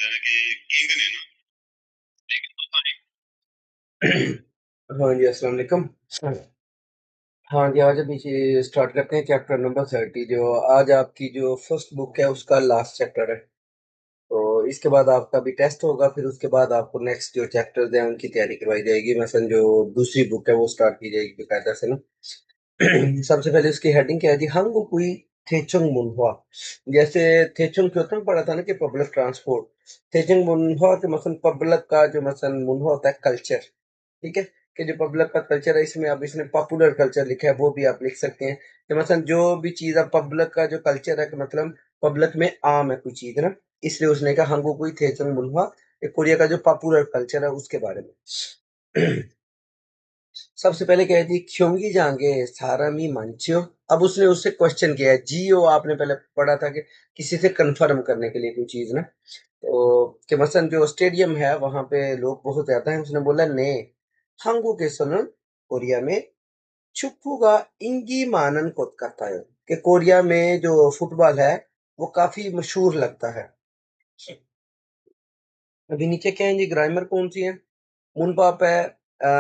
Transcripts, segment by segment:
है कि किंग ने ना लेकिन हाँ जी, अस्सलाम वालेकुम। हाँ जी, आज अभी स्टार्ट करते हैं चैप्टर नंबर 30। जो आज आपकी जो फर्स्ट बुक है उसका लास्ट चैप्टर है। तो इसके बाद आपका भी टेस्ट होगा, फिर उसके बाद आपको नेक्स्ट जो चैप्टर्स हैं उनकी तैयारी करवाई जाएगी। मसलन जो दूसरी बुक है वो स्टार्ट की जाएगी बेकायदा से ना। सबसे पहले उसकी हेडिंग क्या है जी? हांगुकुई थेचुंग मुनहुआ। जैसे थेचुंग क्यों पढ़ा था ना कि पब्लिक ट्रांसपोर्ट। थेचुंग मुनहुआ के मसलन पब्लिक का जो मसलन मुनहुआ होता है कल्चर। ठीक है, कि जो पब्लिक का कल्चर है, इसमें अब इसने पॉपुलर कल्चर लिखा है, वो भी आप लिख सकते हैं कि मतलब जो भी चीज अब पब्लिक का जो कल्चर है कि मतलब पब्लिक में आम है कोई चीज ना, इसलिए उसने कहा हांगू कोई थेचंग मुनहुआ, कोरिया का जो पॉपुलर कल्चर है उसके बारे में। सबसे पहले कह दी क्योंगी जाएंगे सारा मी मानचियो। अब उसने उससे क्वेश्चन किया है, जियो आपने पहले पढ़ा था कि किसी से कंफर्म करने के लिए कोई चीज ना, तो कि मसलन जो स्टेडियम है वहां पे लोग बहुत ज्यादा हैं। उसने बोला ने हांगू के सुन कोरिया में 축구가 인기많은 곳 같아요। कि कोरिया में जो फुटबॉल है वो काफी मशहूर लगता है। अभी नीचे क्या है जी? ग्रामर कौन सी है? मुनपाप है,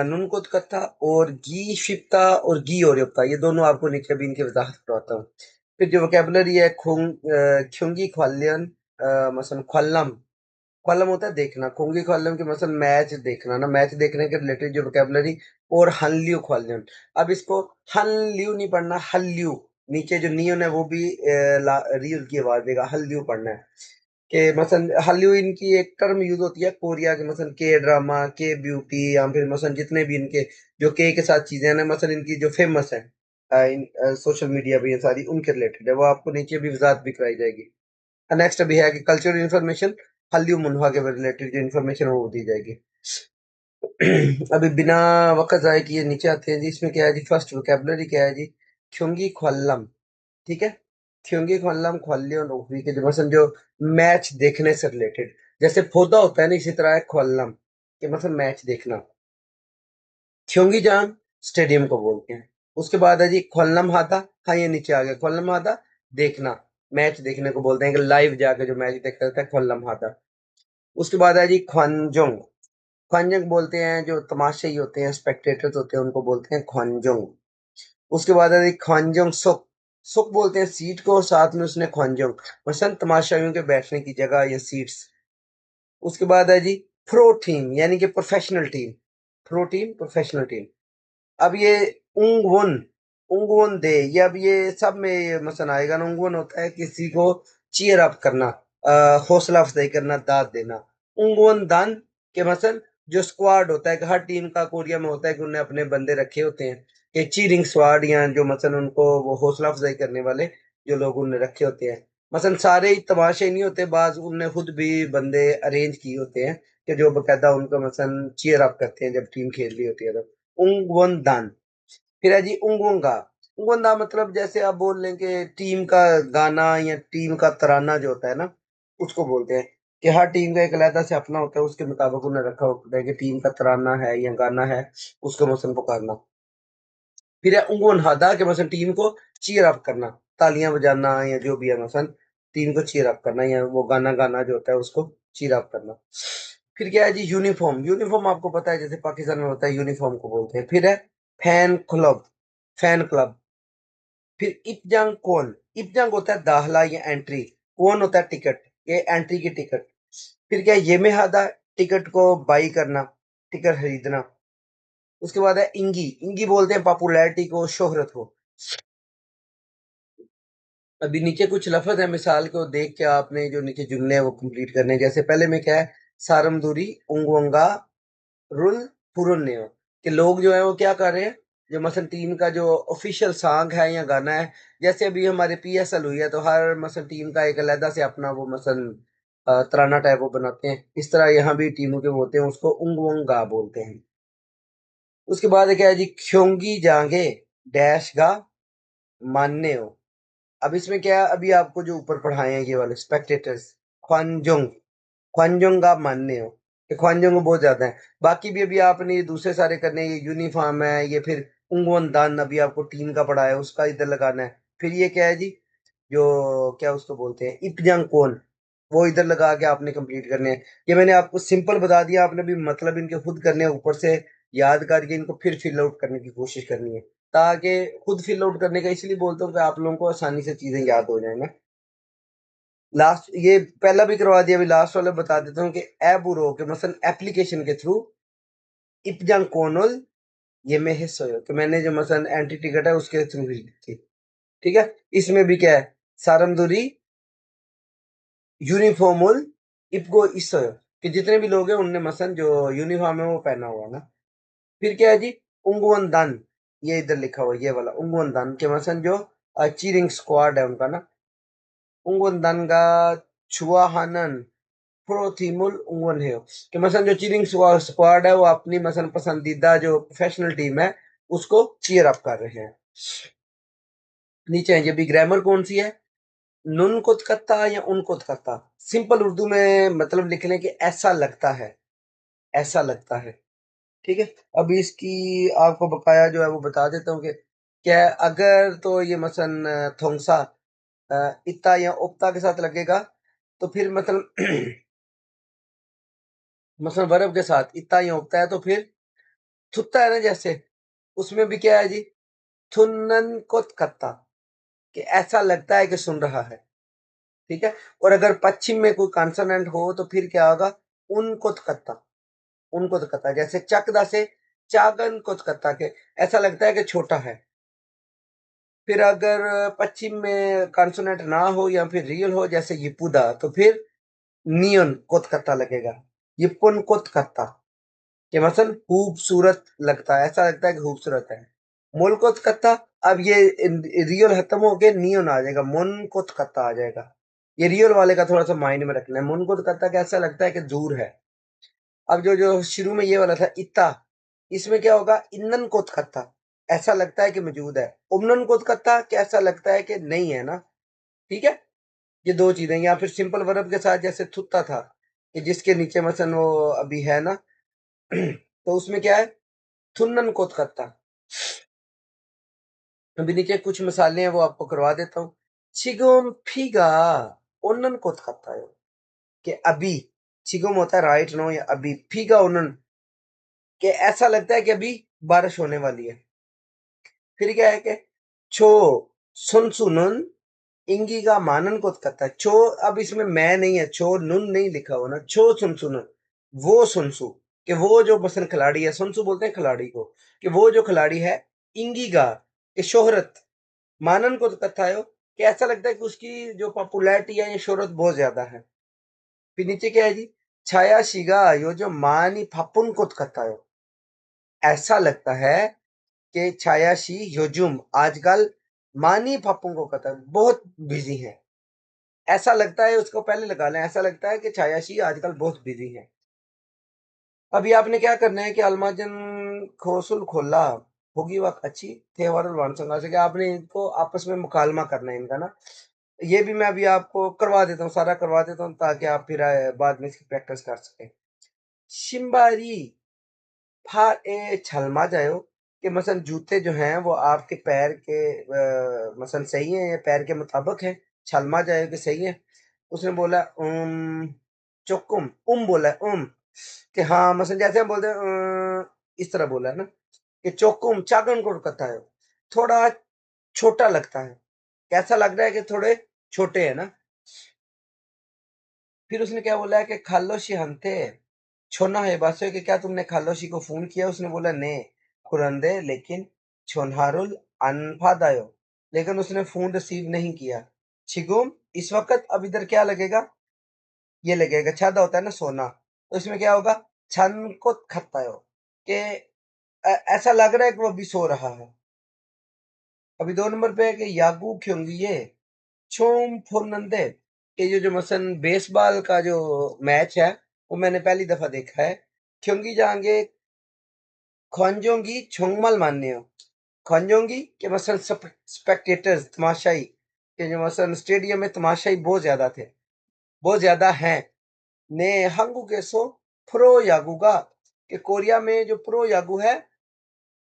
नुनकुत कथा और गी शिप्ता और गी और युक्ता, ये दोनों आपको नीचे अभी इनकी वजाहत करवाता हूँ। फिर जो वोकेबलरी है ख्युंगी ख्वालियन, मसलन ख्वालम। कॉलम होता है देखना, कुंगी कॉलम के मतलब मैच देखना ना, मैच देखने के रिलेटेड जो वोकेबलरी। और हनल्यू कॉलम। अब इसको हनल्यू नहीं पढ़ना, हल्यू। नीचे जो नियन है वो भी रियल की आवाज देगा, हल्यू पढ़ना है। कि मसलन हल्यू इनकी एक टर्म यूज होती है कोरिया के, मसलन के ड्रामा, के ब्यूटी, या फिर मसलन जितने भी इनके जो के साथ चीजें हैं ना, मसलन इनकी जो फेमस है सोशल मीडिया पे, ये सारी उनके रिलेटेड है, वो आपको नीचे भी वजाहत भी कराई जाएगी। नेक्स्ट अभी है कि कल्चरल इन्फॉर्मेशन, हल्यू मुनवा के रिलेटेड जो इन्फॉर्मेशन है वो दी जाएगी। अभी बिना वक्त जाए कि ये नीचे आते हैं जी। इसमें क्या है जी? फर्स्ट वोकेबलरी क्या है जी? ख्योंगी ख्वल्लम। ठीक है, ख्योंगी ख्वल्लम ख्वल्ली और रोहवी के जो मतलब जो मैच देखने से रिलेटेड, जैसे फोदा होता है ना, इसी तरह है ख्वल्लम कि मतलब मैच देखना। ख्योंगी जान स्टेडियम को बोलते हैं। उसके बाद है जी ख्वल्लम हादा। हाँ, ये नीचे आ गया ख्वल्लम हादा, देखना, मैच देखने को बोलते हैं कि लाइव जाके जो मैच देखता रहता है ख्वल्लम हादा। उसके बाद है जी ख्वांजोंग। ख्वांजोंग बोलते हैं जो तमाशाई होते हैं, स्पेक्टेटर्स होते हैं, उनको बोलते हैं ख्वांजोंग। उसके बाद है जी ख्वांजोंग सुक। सुक बोलते हैं सीट को, और साथ में उसने ख्वांजोंग मसलन तमाशाइयों के बैठने की जगह या सीट्स। उसके बाद है जी प्रो टीम, यानी कि professional team. Pro team professional team. अब ये उंगवन, उंगवन दे, ये अब ये सब में ये मसलन आएगा ना। उंगवन होता है किसी को चीयर अप करना, हौसला अफजाई करना, दाद देना। उंगवन दान के मसल जो स्क्वाड होता है कि हर टीम का कोरिया में होता है कि उन्हें अपने बंदे रखे होते हैं कि चीरिंग स्क्वाड, या जो मसल उनको वो हौसला अफजाई करने वाले जो लोग उन्हें रखे होते हैं। मसल सारे ही तमाशे नहीं होते, बाज उनने खुद भी बंदे अरेंज किए होते हैं कि जो बकायदा उनको मसल चीयर अप करते हैं जब टीम खेल रही होती है तो। उंगवंदान। फिर है जी उंगवंगा। उंगवंदा मतलब जैसे आप बोल लें कि टीम का गाना या टीम का तराना जो होता है ना, उसको बोलते हैं कि हर टीम का एक अलहदा से अपना होता है, उसके मुताबिक उन्हें रखा होता है कि टीम का तराना है या गाना है, उसको मौसम पुकारना। फिर है उंगवन हादा के मौसम टीम को चीयर अप करना, तालियां बजाना या जो भी है मौसम टीम को चीयर अप करना, या वो गाना गाना जो होता है उसको चीयर अप करना। फिर क्या है जी? यूनिफॉर्म। यूनिफॉर्म आपको पता है जैसे पाकिस्तान में होता है, यूनिफॉर्म को बोलते हैं। फिर है फैन क्लब, फैन क्लब। फिर इपजंग कौन। इपजंग होता है दाखला या एंट्री, कौन होता है टिकट, ये एंट्री की टिकट। फिर क्या है? ये में हादा, टिकट को बाई करना, टिकट खरीदना। उसके बाद है इंगी। इंगी बोलते हैं पॉपुलैरिटी को, शोहरत को। अभी नीचे कुछ लफ्ज है, मिसाल को देख के आपने जो नीचे जुमले हैं वो कंप्लीट करने हैं। जैसे पहले में क्या है? सारमदूरी उंगवंगा रुल पुरुन्यो, कि लोग जो है वो क्या कर रहे हैं, जो मसल टीम का जो ऑफिशियल सॉन्ग है या गाना है। जैसे अभी हमारे पीएसएल हुई है तो हर मसल टीम का एक अलहदा से अपना वो मसल तराना टाइप वो बनाते हैं, इस तरह यहाँ भी टीमों के वो होते हैं, उसको उंगवंगा बोलते हैं। उसके बाद क्या है जी? ख्योंगी जांगे डैश गा मान्य हो। अब इसमें क्या है? अभी आपको जो ऊपर पढ़ाए हैं ये वाले स्पेक्टेटर्स, ख्वांजोंग, ख्वांजोंग आप मानने हो कि ख्वांजोंग बहुत ज्यादा है। बाकी भी अभी आपने ये दूसरे सारे करने हैं, ये यूनिफॉर्म है, ये फिर उंगवन दान अभी आपको टीम का पढ़ा है उसका इधर लगाना है। फिर ये क्या है जी? जो क्या उसको बोलते हैं, इपजंग कौन, वो इधर लगा के आपने कंप्लीट करने हैं। ये मैंने आपको सिंपल बता दिया, आपने भी मतलब इनके खुद करने हैं, ऊपर से याद करके इनको फिर फिल आउट करने की कोशिश करनी है, ताकि खुद फिल आउट करने का इसलिए बोलता हूँ कि आप लोगों को आसानी से चीजें याद हो जाए ना। लास्ट ये पहला भी करवा दिया, अभी लास्ट वाला बता देता हूँ कि ए बुरो के मसलन एप्लीकेशन के थ्रू इपजंग कोनल ये में हिस्सा हो, तो मैंने जो मसलन एंटी टिकट है उसके थ्रू ही थी। ठीक है, इसमें भी क्या है, सारमदुरी यूनिफॉर्मल इपगो इस कि जितने भी लोग हैं उनने मसलन जो यूनिफॉर्म है वो पहना हुआ है ना। फिर क्या है जी, उंगवन दान, ये इधर लिखा हुआ है, ये वाला उंगवन दान के मसलन जो चीरिंग स्क्वाड है उनका ना, उंगवन दान का छुआ हानन प्रो थीमुल उंगवन है कि मसलन जो चीरिंग स्क्वाड है वो अपनी मसलन पसंदीदा जो प्रोफेशनल टीम है उसको चीयर अप कर रहे हैं। नीचे है, ये भी ग्रामर कौन सी है, नुन कुतकत्ता या उन कुतकत्ता, सिंपल उर्दू में मतलब लिख लें कि ऐसा लगता है, ऐसा लगता है। ठीक है, अभी इसकी आपको बकाया जो है वो बता देता हूँ कि क्या अगर तो ये मसलन थोंसा इत्ता या उक्ता के साथ लगेगा, तो फिर मतलब मसलन वर्ब के साथ इत्ता या उक्ता है तो फिर थुत्ता है ना, जैसे उसमें भी क्या है जी, थुन्नन कुतकत्ता, कि ऐसा लगता है कि सुन रहा है। ठीक है, और अगर पश्चिम में कोई कॉन्सोनेंट हो तो फिर क्या होगा, उनको कत्ता, उनको कत्ता, जैसे चकदा से चागन को कत्ता के ऐसा लगता है कि छोटा है। फिर अगर पश्चिम में कॉन्सोनेंट ना हो या फिर रियल हो जैसे yipuda, तो फिर नियन कोतकत्ता लगेगा, yippun कोतकत्ता कि मतलब खूबसूरत लगता है, ऐसा लगता है कि खूबसूरत है। मोलकोतकत्ता, अब ये रियल खत्म हो गया, नियन आ जाएगा, मन कोतकत्ता आ जाएगा। ये रियल वाले का थोड़ा सा माइंड में रखना है, मन कोतकत्ता कैसा लगता है कि दूर है। अब जो जो शुरू में ये वाला था इत्ता, इसमें क्या होगा, इन्नन कोतकत्ता, ऐसा लगता है कि मौजूद है। उमनन कोतकत्ता कैसा लगता है कि नहीं है ना। ठीक है, ये दो चीजें, या फिर सिंपल वर्ब के साथ जैसे थुत्ता था कि जिसके नीचे मसन वो अभी है ना तो उसमें क्या है, थुन्नन कोतकत्ता। अभी नीचे कुछ मसाले हैं वो आपको करवा देता हूँ। छिगुम फीगा ओनन को खाता है कि अभी, छिगुम होता है राइट नो या अभी, फीगा ओनन कि ऐसा लगता है कि अभी बारिश होने वाली है। फिर क्या है कि छो सुन सुनन इंगी का मानन को करता है, छो, अब इसमें मैं नहीं है, छो नुन नहीं लिखा हुआ ना, छो सुन सुनन वो सुनसु, कि वो जो मसलन खिलाड़ी है, सुनसु बोलते हैं खिलाड़ी को, कि वो जो खिलाड़ी है, इंगिगा कि शोहरत, मानन को कथा है कि ऐसा लगता है कि उसकी जो पॉपुलैरिटी है ये शोहरत बहुत ज्यादा है। फिर नीचे क्या है जी, छाया शिगा यो जो मानी फपुन को कथा है, ऐसा लगता है कि छायाशी योजुम आजकल मानी फप्पू को कथा बहुत बिजी है, ऐसा लगता है, उसको पहले लगा लें, ऐसा लगता है कि छायाशी आजकल बहुत बिजी है। अभी आपने क्या करना है कि अलमाजन खोसुल खोला होगी वक्त अच्छी थे वारुल वानसंगा से, कि आपने इनको आपस में मुकालमा करना है इनका ना। ये भी मैं अभी आपको करवा देता हूँ, सारा करवा देता हूँ ताकि आप फिर बाद में इसकी प्रैक्टिस कर सकें। शिम्बारी फार ए छलमा जायो, कि मसलन जूते जो हैं वो आपके पैर के मसलन सही है या पैर के मुताबिक है, छलमा जायो कि सही है। उसने बोला चुकुम, बोला है कि हाँ, मसलन जैसे हम बोलते हैं इस तरह बोला है ना कि चोकुम चागन को करता है, थोड़ा छोटा लगता है, कैसा लग रहा है कि थोड़े छोटे है ना। फिर उसने क्या बोला है कि खालोशी हंते छोना है बासो, कि क्या तुमने खालोशी को फोन किया, उसने बोला ने खुरंदे लेकिन छोनहारुल अनफादायो, लेकिन उसने फोन रिसीव नहीं किया। छिगुम इस वक्त, अब इधर क्या लगेगा, ये लगेगा छादा होता है ना सोना, तो इसमें क्या होगा, छन को खत्ता हो कि ऐसा लग रहा है कि वो अभी सो रहा है। अभी 2 नंबर पे है कि यागू क्योंगिए छोम फोनंदे, कि जो मसन बेसबॉल का जो मैच है वो मैंने पहली दफा देखा है। क्योंकि जाएंगे खंजोंगी छोंगमल मानने हो, खंजोंगी के मसन स्पेक्टेटर्स तमाशाई, के जो मसन स्टेडियम में तमाशाई बहुत ज्यादा थे, बहुत ज्यादा हैं। ने हंगू के सो प्रो यागूगा, कि कोरिया में जो प्रो यागू है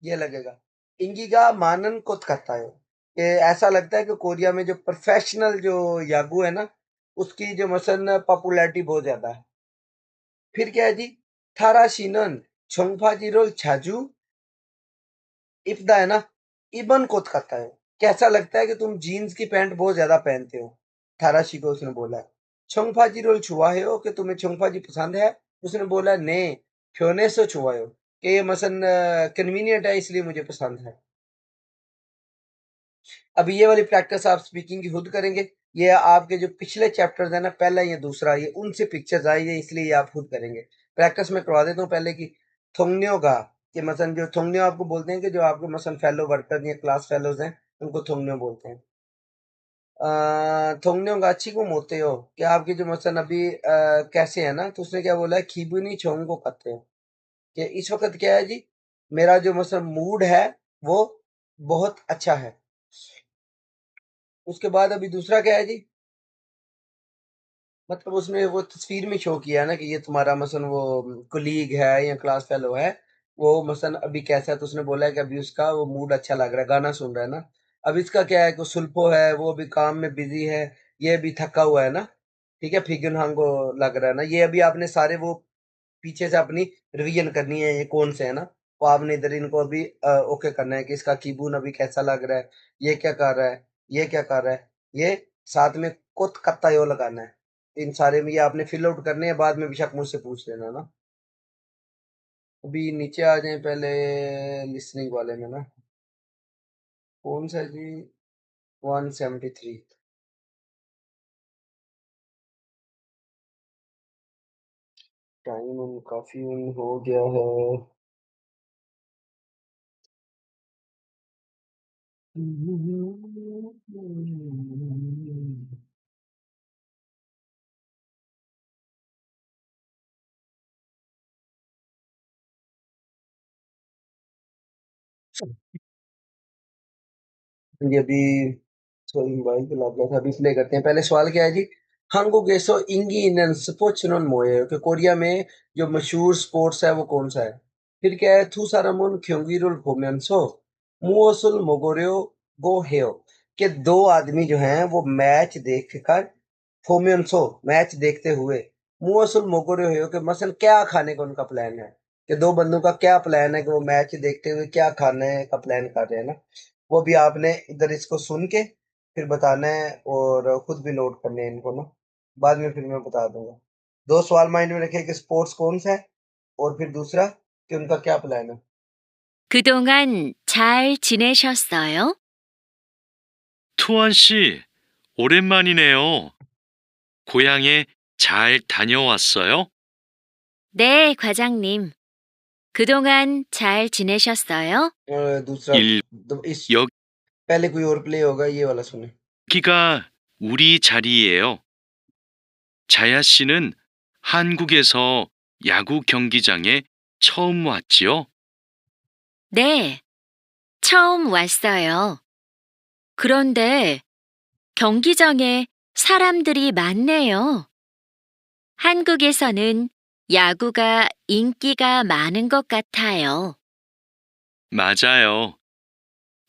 ये लगेगा। इंगिगा मानन को करता है कि ऐसा लगता है कि कोरिया में जो प्रोफेशनल जो यागू है ना उसकी जो मसन पॉपुलैरिटी बहुत ज्यादा है। फिर क्या है जी, थारा शीनन छोंगफाजिरोल छाजू इफ्दा है ना, इबन कोत खाता है। कैसा लगता है कि तुम जीन्स की पैंट बहुत ज्यादा पहनते हो, थाराशी को उसने बोला है। छोंगफाजी रोल छुआ है हो कि तुम्हें छोंगफाजी पसंद है, उसने बोला ने फ्योने से छुआ हो कि ये मसन कन्वीनियंट है इसलिए मुझे पसंद है। अभी ये वाली प्रैक्टिस आप स्पीकिंग की खुद करेंगे। ये आपके जो पिछले चैप्टर्स है ना, पहला ये दूसरा, ये उनसे पिक्चर्स आई है इसलिए ये आप खुद करेंगे। प्रैक्टिस में करवा देता हूँ पहले की। थोंगन्यो का, कि मसन जो थोंगन्यो आपको बोलते हैं कि जो आपके मसन फेलो वर्कर या क्लास फेलोज हैं उनको थोंगन्यो बोलते हैं। थोंगन्यो का अच्छी को मोते हो कि आपके जो मसन अभी कैसे है ना, तो उसने क्या बोला है, खीबुनी छोंग को कहते हैं कि इस वक्त क्या है जी, मेरा जो मसन मूड है वो बहुत अच्छा है। उसके बाद अभी दूसरा क्या है जी, मतलब उसने वो तस्वीर में शो किया है ना कि ये तुम्हारा मसन वो कोलीग है या क्लास फेलो है, वो मसन अभी कैसा है, तो उसने बोला है कि अभी उसका वो मूड अच्छा लग रहा है, गाना सुन रहा है ना। अब इसका क्या है कि सुल्फो है, वो अभी काम में बिजी है, ये अभी थका हुआ है ना। ठीक है, फिगन हांग को लग रहा है ना, ये अभी आपने सारे वो पीछे से अपनी रिवीजन करनी है, ये कौन से है ना, वो आपने इधर इनको अभी ओके करना है कि इसका कीबून अभी कैसा लग रहा है, ये क्या कर रहा है, ये क्या कर रहा है, ये साथ में कुत कत्ता यो लगाना है। इन सारे में ये आपने फिल आउट करने हैं, बाद में बेशक मुझसे पूछ लेना ना। अभी नीचे आ जाए पहले लिसनिंग वाले में ना, कौन सा है जी, 173। टाइम काफी हो गया है। ये अभी सॉरी मोबाइल पे लग गया था, अभी प्ले करते हैं। पहले सवाल क्या है जी, हांगुगेसो इंगी इनन स्पोर्ट्सनोन मोए कि कोरिया में जो मशहूर स्पोर्ट्स है वो कौन सा है। फिर क्या है, थू सारामुन क्योंगिरुल फोमेंसो मुओसुल मोगोरियो गो हेयो कि दो आदमी जो हैं वो मैच देखकर, फोमेंसो मैच देखते हुए, मुओसुल मोगोरियो हेयो कि मसल क्या खाने का उनका प्लान है, कि दो बंदों का क्या प्लान है कि वो मैच देखते हुए क्या खाने का प्लान कर रहे हैं ना। वो भी आपने इधर इसको सुन के फिर बताना है और खुद भी नोट करने हैं इनको ना, बाद में फिर मैं बता दूंगा। दो सवाल माइंड में रखें कि स्पोर्ट्स कौन सा है, और फिर दूसरा कि उनका क्या प्लान है। 그동안 잘 지내셨어요? 투원 씨, 오랜만이네요. 고향에 잘 다녀왔어요? 네, 과장님. 그동안 잘 지내셨어요? दूसरा 일, इस 여기가 पहले कोई और प्ले होगा, ये वाला सुने। 우리 자리예요. 자야 씨는 한국에서 야구 경기장에 처음 왔지요? 네, 처음 왔어요. 그런데 경기장에 사람들이 많네요. 한국에서는 야구가 인기가 많은 것 같아요. 맞아요.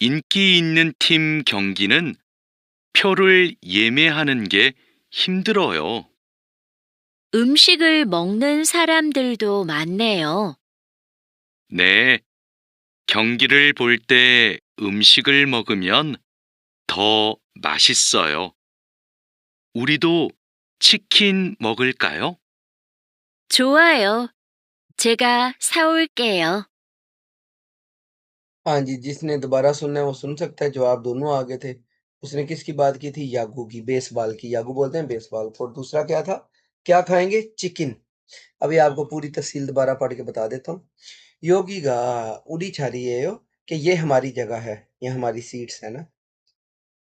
인기 있는 팀 경기는 표를 예매하는 게 힘들어요. 음식을 먹는 사람들도 많네요. 네, 경기를 볼 때 음식을 먹으면 더 맛있어요. 우리도 치킨 먹을까요? 좋아요. 제가 사올게요. हाँ जी, जिसने दोबारा सुनना है वो सुन सकता है, जवाब दोनों आगे थे। उसने किसकी बात की थी, यागू की, बेसबॉल की, यागू बोलते हैं बेसबॉल को। और दूसरा क्या था, क्या खाएंगे, चिकन। अभी आपको पूरी तफसील दोबारा पढ़ के बता देता हूँ। योगी गा उड़ी छा रही है यो कि ये हमारी जगह है, ये हमारी सीट्स है ना।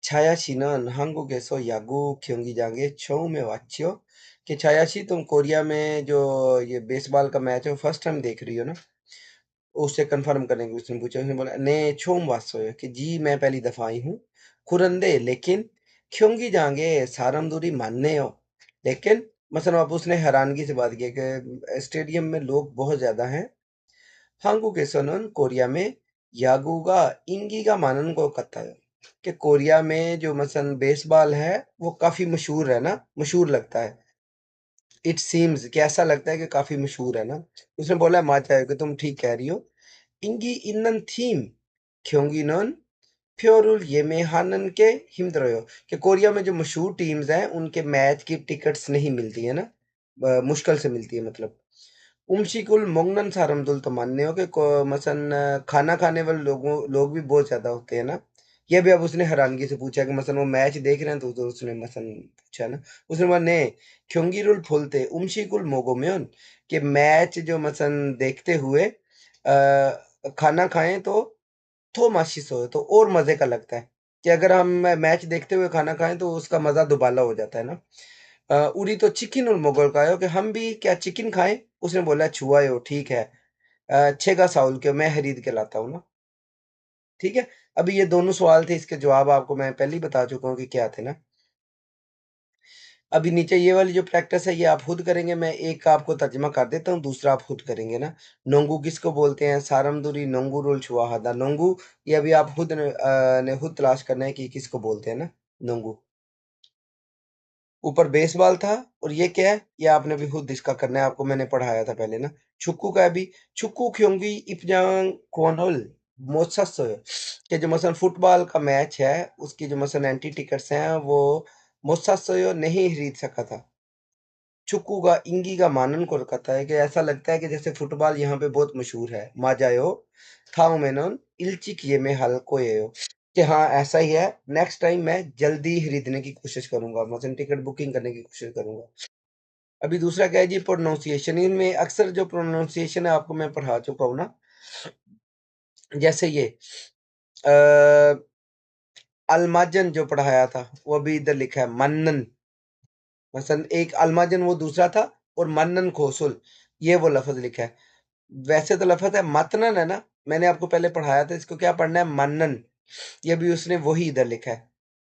छायाशीनन 한국에서 야구 경기장에 처음에 왔지요 कि छायाशी तुम कोरिया में जो ये बेसबॉल का मैच है वो फर्स्ट टाइम देख रही हो ना। उससे कंफर्म करेंगे, उसने पूछा, उसने बोला ने छोम वात्सो कि जी मैं पहली दफा आई हूँ। खुरंदे लेकिन क्योंकि जाएंगे सारमदूरी मानने हो, लेकिन मसलन अब उसने हैरानगी से बात की कि स्टेडियम में लोग बहुत ज्यादा हैं। 한국에서는 कोरिया में यागूगा इंगी का मानन को कत्ता है कि कोरिया में जो मसलन बेसबॉल है वो काफी मशहूर है ना, मशहूर लगता है। इट सीम्स कि ऐसा लगता है कि काफी मशहूर है ना। उसने बोला माचा कि तुम ठीक कह रही हो। इंगी इन्नन थीम क्योंगी नॉन प्योरुल येमेहानन के हिमद्रयो कि कोरिया में जो मशहूर टीम्स हैं उनके मैच की टिकट्स नहीं मिलती है ना, मुश्किल से मिलती है मतलब। उमशिकुल मोंगनन सारमदुल तो मानने हो कि मसन खाना खाने वाले लोग भी बहुत ज्यादा होते हैं ना। ये भी अब उसने हैरानगी से पूछा कि मसन वो मैच देख रहे हैं तो उसने मसन पूछा ना। उसने बोला ने क्योंगिरुल फुलते उमशिकुल मोगोम्योन कि मैच जो मसन देखते हुए खाना खाएं तो माशिस हो तो और मजे का लगता है कि अगर हम मैच देखते हुए खाना खाएं तो उसका मजा दुबाला हो जाता है ना। उरी तो चिकन और मुगल का हो कि हम भी क्या चिकन खाएं। उसने बोला छुआ हो ठीक है। छेगा साउल के मैं खरीद के लाता हूँ ना। ठीक है। अभी ये दोनों सवाल थे, इसके जवाब आपको मैं पहले ही बता चुका हूँ कि क्या थे ना। अभी नीचे ये वाली जो प्रैक्टिस है ये आप खुद करेंगे, मैं एक आपको तर्जमा कर देता हूँ, दूसरा आप खुद करेंगे ना। नोंगू किसको बोलते हैं? सारमदुरी नोंगू रोल छुआ हादा नोंगू। ये अभी आप खुद ने खुद तलाश करना है कि किसको बोलते हैं ना नोंगू। ऊपर बेसबॉल था और ये क्या है ये आपने भी खुद इसका करना है, आपको मैंने पढ़ाया था पहले ना। छुक्कू का भी छुक्कू क्योंकि इपजांग कौनल मोसस के जो मसलन फुटबॉल का मैच है उसकी जो मसलन एंटी टिकट्स हैं वो मोसस नहीं खरीद सका था। चुक्कू का इंगी का मानन को कहता है कि ऐसा लगता है कि जैसे फुटबॉल यहाँ पे बहुत मशहूर है। माजायो थाओ मेनोन इल्चिक ये में हल्को ये हो कि हाँ ऐसा ही है, नेक्स्ट टाइम मैं जल्दी ही खरीदने की कोशिश करूंगा, मतलब टिकट बुकिंग करने की कोशिश करूंगा। अभी दूसरा क्या है जी, प्रोनाउंसिएशन। इनमें अक्सर जो प्रोनाउंसिएशन है आपको मैं पढ़ा चुका हूँ ना। जैसे ये अलमाजन जो पढ़ाया था वो अभी इधर लिखा है मन्नन। मसलन एक अलमाजन वो दूसरा था और मन्नन खोसुल ये वो लफ्ज लिखा है। वैसे तो लफ्ज है मतनन है ना, मैंने आपको पहले पढ़ाया था इसको क्या पढ़ना है मन्नन। ये भी उसने वही इधर लिखा है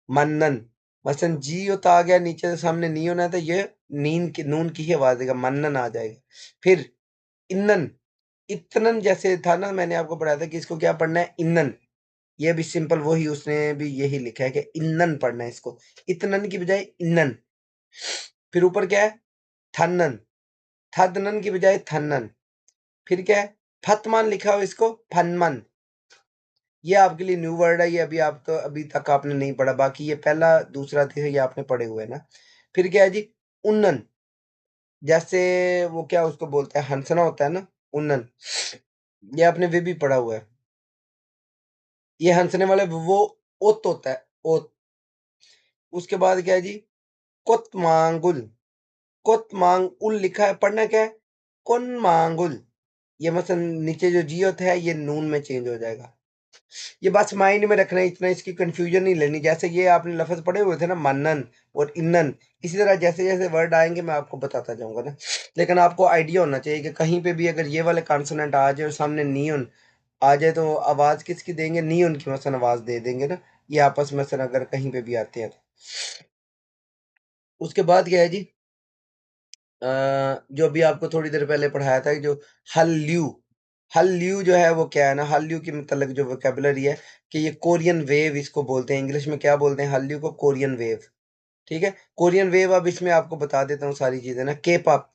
मन्नन। मसलन जी होता आ गया नीचे से सामने नी होना है तो ये नीन की नून की ही आवाज देगा, मन्नन आ जाएगा। फिर इन्नन इतनन जैसे था ना, मैंने आपको पढ़ाया था कि इसको क्या पढ़ना है इन्नन। ये भी सिंपल वही उसने भी यही लिखा है कि इन्नन पढ़ना है इसको, इतनन की बजाय इन्नन। फिर ऊपर क्या है थन्नन, थदनन की बजाय थन्नन। फिर क्या है फतमान लिखा हो इसको फनमन। ये आपके लिए न्यू वर्ड है, ये अभी आप तो अभी तक आपने नहीं पढ़ा, बाकी ये पहला दूसरा तीसरा ये आपने पढ़े हुए हैं ना। फिर क्या है जी उन्नन, जैसे वो क्या उसको बोलते हैं हंसना होता है ना उन्नन, ये आपने वे भी पढ़ा हुआ है। ये हंसने वाले वो ओत होता है ओत। उसके बाद क्या है जी कोतमांगुल, कोतमांगुल लिखा है, पढ़ना क्या है कोन मांगुल। ये मतलब नीचे जो जी होता है ये नून में चेंज हो जाएगा। ये बस माइंड में रखना है, इतना इसकी कंफ्यूजन नहीं लेनी। जैसे ये आपने लफ्ज पढ़े हुए थे ना मन्नन और इन्नन, इसी तरह जैसे जैसे वर्ड आएंगे मैं आपको बताता जाऊंगा ना। लेकिन आपको आइडिया होना चाहिए कि कहीं पे भी अगर ये वाले कॉन्सोनेंट आ जाए और सामने नियन आ जाए तो आवाज किसकी देंगे, नियन की मसलन आवाज दे देंगे ना। ये आपस में मसलन अगर कहीं पे भी आते हैं तो। उसके बाद क्या है जी जो अभी आपको थोड़ी देर पहले पढ़ाया था कि जो हल्ल्यू, हल्ल्यू जो है वो क्या है ना, हल्ल्यू की मतलब जो वोकेबलरी है कि ये कोरियन वेव इसको बोलते हैं। इंग्लिश में क्या बोलते हैं हल्ल्यू को? Korean wave. ठीक है कोरियन वेव। अब इसमें आपको बता देता हूँ सारी चीजें ना। के पॉप,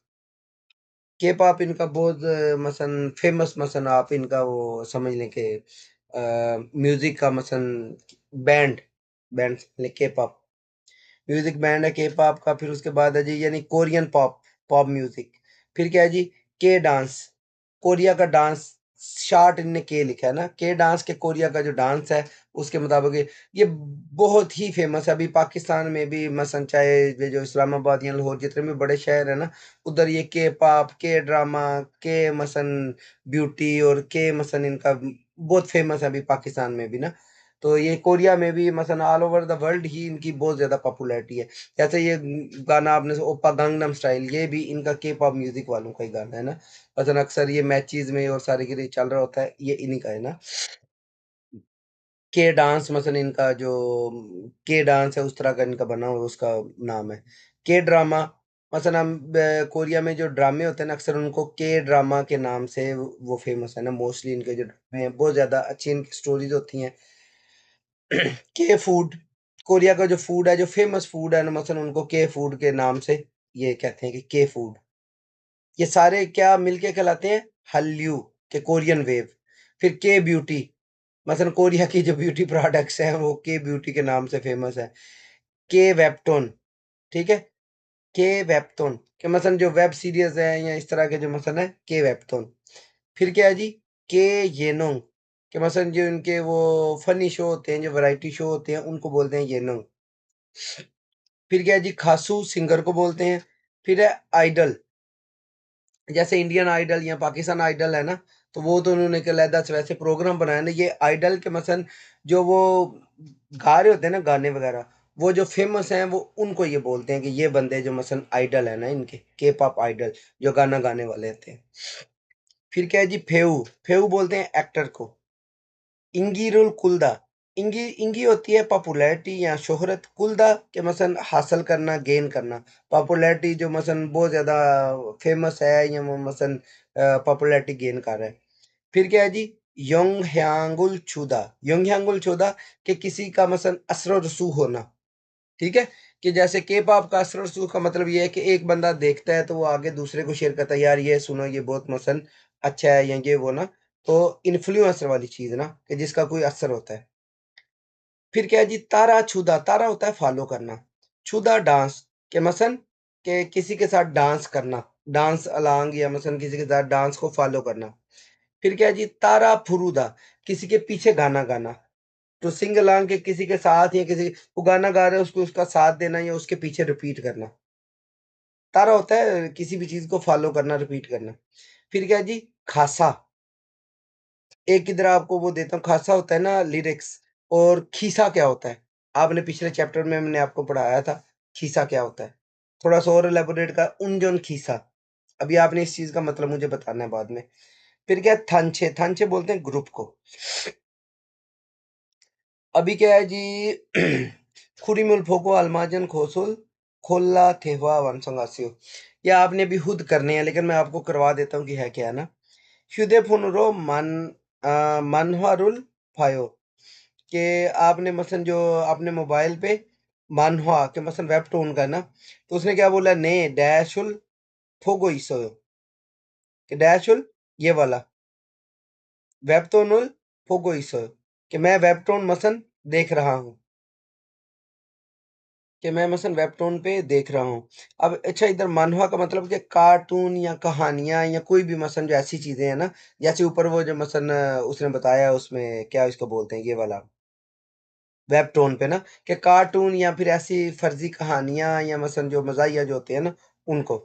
के पॉप इनका बहुत मसन फेमस मसन आप इनका वो समझ लें कि म्यूजिक का मसन बैंड, बैंड समझ लें के पॉप म्यूजिक बैंड है के पॉप का। फिर उसके बाद है जी यानी कोरियन पॉप, पॉप म्यूजिक। फिर क्या है जी के डांस, कोरिया का डांस। शार्ट इनने के लिखा है ना, के डांस के कोरिया का जो डांस है उसके मुताबिक ये बहुत ही फेमस है। अभी पाकिस्तान में भी मसन चाहे ये जो इस्लामाबाद या लाहौर जितने भी बड़े शहर है ना उधर ये के पॉप के ड्रामा के मसन ब्यूटी और के मसन इनका बहुत फेमस है अभी पाकिस्तान में भी ना। तो ये कोरिया में भी मसलन ऑल ओवर द वर्ल्ड ही इनकी बहुत ज्यादा पॉपुलैरिटी है। जैसे ये गाना आपने ओपा गांगनम स्टाइल ये भी इनका के पॉप म्यूजिक वालों का ही गाना है ना। मसलन अक्सर ये मैचेस में और सारे के लिए चल रहा होता है, ये इन्हीं का है ना। के डांस मसलन इनका जो के डांस है उस तरह का इनका बना हुआ उसका नाम है। के ड्रामा, मसलन हम कोरिया में जो ड्रामे होते हैं ना अक्सर उनको के ड्रामा के नाम से वो फेमस है ना। मोस्टली इनके जो ड्रामे हैं बहुत ज्यादा अच्छी इनकी स्टोरीज होती हैं। के फूड, कोरिया का जो फूड है, जो फेमस फूड है ना, मसलन उनको के फूड के नाम से ये कहते हैं कि के फूड। ये सारे क्या मिलके कहलाते हैं? हल्यू के कोरियन वेव। फिर के ब्यूटी, मसलन कोरिया की जो ब्यूटी प्रोडक्ट्स हैं वो के ब्यूटी के नाम से फेमस है। के वेबटोन, ठीक है, के वेबटोन के मसलन जो वेब सीरीज है या इस तरह के जो मसलन है, के वेबटोन। फिर क्या है जी? के येनोंग के मसलन जो इनके वो फनी शो होते हैं, जो वैरायटी शो होते हैं, उनको बोलते हैं येनोंग। फिर क्या है जी? खासू सिंगर को बोलते हैं। फिर है आइडल, जैसे इंडियन आइडल या पाकिस्तान आइडल है ना, तो वो तो उन्होंने एक अलहदा से वैसे प्रोग्राम बनाया ना। ये आइडल के मसलन जो वो गा रहे होते हैं ना गाने वगैरह, वो जो फेमस हैं वो उनको ये बोलते हैं कि ये बंदे जो मसलन आइडल है ना, इनके के पॉप आइडल जो गाना गाने वाले होते हैं। फिर क्या है जी? फेऊ, फेऊ बोलते हैं एक्टर को। इंगीरुल कुल्दा, इंगी इंगी होती है पॉपुलैरिटी या शोहरत, कुल्दा के मसलन हासिल करना, गेन करना। पॉपुलैरिटी जो मसलन बहुत ज़्यादा फेमस है या वो मसलन पॉपुलैरिटी गेन कर रहा है। फिर क्या है जी? योंग ह्यांगुल चूदा, योंग ह्यांगुल चूदा कि किसी का मसलन असर रसूख होना, ठीक है, कि जैसे के पॉप का असर रसूख का मतलब ये है कि एक बंदा देखता है तो वो आगे दूसरे को शेयर करता है, यार ये सुनो ये बहुत मसलन अच्छा है या ये वो ना। तो इन्फ्लुएंसर वाली चीज ना, कि जिसका कोई असर होता है। फिर क्या है जी? तारा छुदा, तारा होता है फॉलो करना। छुदा डांस के मसन के किसी के साथ डांस करना, डांस अलांग या मसन किसी के साथ डांस को फॉलो करना। फिर क्या है जी? तारा फुरूदा, किसी के पीछे गाना गाना, तो सिंग अलांग के किसी के साथ या किसी वो गाना गा रहे है उसको उसका साथ देना या उसके पीछे रिपीट करना। तारा होता है किसी भी चीज को फॉलो करना, रिपीट करना। फिर क्या है जी? खासा, एक इधर आपको वो देता हूँ, खासा होता है ना लिरिक्स, और खीसा क्या होता है? आपने पिछले चैप्टर में मैंने आपको पढ़ाया था, खीसा क्या होता है? थोड़ा सा और एलेबोरेट का, उनजोन खीसा। अभी आपने इस चीज का मतलब मुझे बताना है बाद में। फिर क्या है? थानचे, थानचे बोलते हैं ग्रुप को। अभी क्या है जी? खुरीमुल फोको अलमाजन खोसुल खोला थेवा वंसंगासियो, ये आपने अभी खुद करने हैं, लेकिन मैं आपको करवा देता हूँ कि है क्या है ना। ह्युदे फुनरो मनहारुल फायो, कि आपने मसलन जो आपने मोबाइल पे मानहवा के मसलन वेबटून का है ना, तो उसने क्या बोला? ने डैशुल फोगो इसो, कि डैशुल ये वाला वेबटोनुल फोगो इसो, कि मैं वेबटोन मसन देख रहा हूँ, कि मैं मसलन वेबटून पे देख रहा हूँ। अब अच्छा, इधर मानहवा का मतलब कि कार्टून या कहानियां या कोई भी मसलन जो ऐसी चीजें हैं ना, जैसे ऊपर वो जो मसलन उसने बताया उसमें क्या इसको बोलते हैं, ये वाला वेबटोन पे ना, कि कार्टून या फिर ऐसी फर्जी कहानियां या मसलन जो मज़ाहिया जो होते हैं ना, उनको,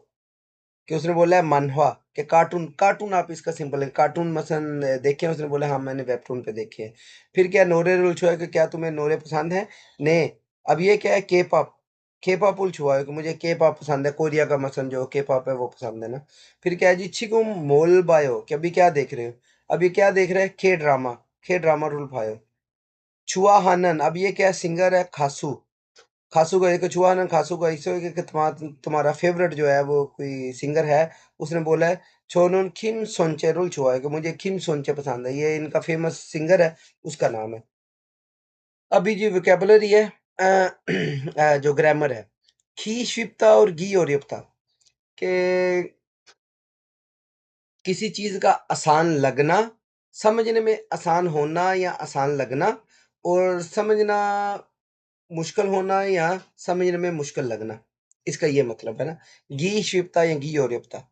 कि उसने बोला है मनहवा कि कार्टून, कार्टून आप इसका सिंपल है कार्टून मसलन देखे हैं? उसने बोला हाँ मैंने वेबटून पे देखे हैं। फिर क्या? नोरे रुल छुआ है कि क्या तुम्हें नोरे पसंद है? ने, अब ये क्या है? के पॉप, के पॉप उल छुआ है कि मुझे के पॉप पसंद है, कोरिया का मसलन जो के पॉप है वो पसंद है ना। फिर क्या है जी? छिकुम मोल बायो, कि अभी क्या देख रहे हो? अभी क्या देख रहे हैं? के ड्रामा, के ड्रामा रूल भायो। छुआ हानन, अब ये क्या सिंगर है? खासू, खासू का एक छुआ हानन, खासू का इसो कि तुम्हारा फेवरेट जो है वो कोई सिंगर है। उसने बोला है छोनुन किम सोनचे रुल छुआ है कि मुझे किम सोनचे पसंद है, ये इनका फेमस सिंगर है, उसका नाम है। अभी जो वोकेबलरी है, जो ग्रामर है, खी शिप्ता और गी और युक्ता, कि किसी चीज का आसान लगना, समझने में आसान होना या आसान लगना, और समझना मुश्किल होना या समझने में मुश्किल लगना, इसका ये मतलब है ना। घी शिवता या घी और युक्ता।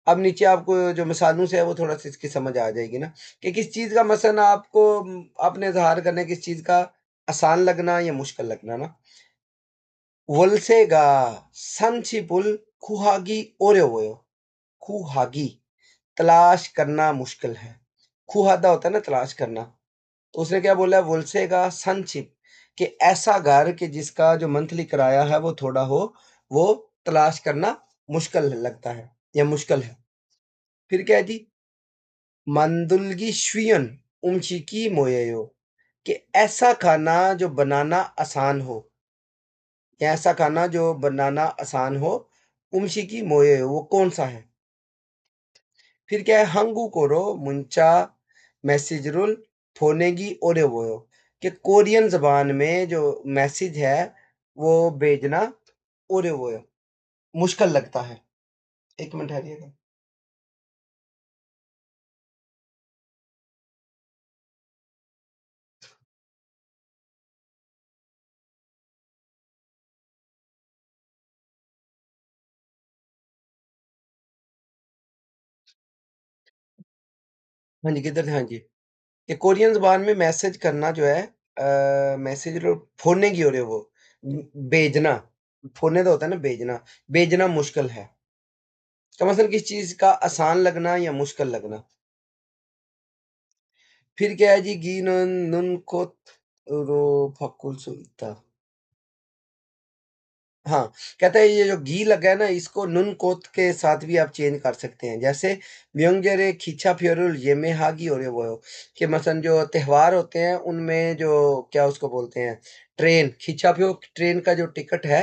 अब नीचे आपको जो मिसालों से है वो थोड़ा सा इसकी समझ आ जाएगी ना, कि किस चीज का मसलन आपको आपने इजहार करना है, किस चीज का आसान लगना या मुश्किल लगना ना। वलसेगा संचिपुल खुहागी ओरे हुए, खुहागी तलाश करना मुश्किल है, खुहादा होता है ना तलाश करना। तो उसने क्या बोला? वुलसेगा सनशिप, कि ऐसा घर कि जिसका जो मंथली किराया है वो थोड़ा हो, वो तलाश करना मुश्किल लगता है या मुश्किल है। फिर क्या है जी? मंदुलगी श्वियन उमचिकी मोययो, कि ऐसा खाना जो बनाना आसान हो, या ऐसा खाना जो बनाना आसान हो, उमशिकी मोययो वो कौन सा है? फिर क्या है? हंगू कोरो मुंचा मैसेज रूल फोनेगी ओरे वो, कि कोरियन जबान में जो मैसेज है वो भेजना और वो मुश्किल लगता है। एक मिनट ठहरिएगा। हाँ जी, किधर थे? हाँ जी, कि कोरियन ज़बान में मैसेज करना जो है मैसेज लो फ़ोने की हो रही है वो भेजना, फ़ोने तो होता है ना भेजना, भेजना मुश्किल है। तो मसलन किसी चीज़ का आसान लगना या मुश्किल लगना। फिर क्या है जी गीनन नुन को रो फकुल सुल्ता। हाँ, कहता है ये जो घी लगा है ना इसको नुन कोत के साथ भी आप चेंज कर सकते हैं। जैसे म्योंगजेरे खींचा फ्योरुल येमे हागी और ये वो कि मसलन जो त्योहार होते हैं उनमें जो क्या उसको बोलते हैं ट्रेन खींचा फ्यो ट्रेन का जो टिकट है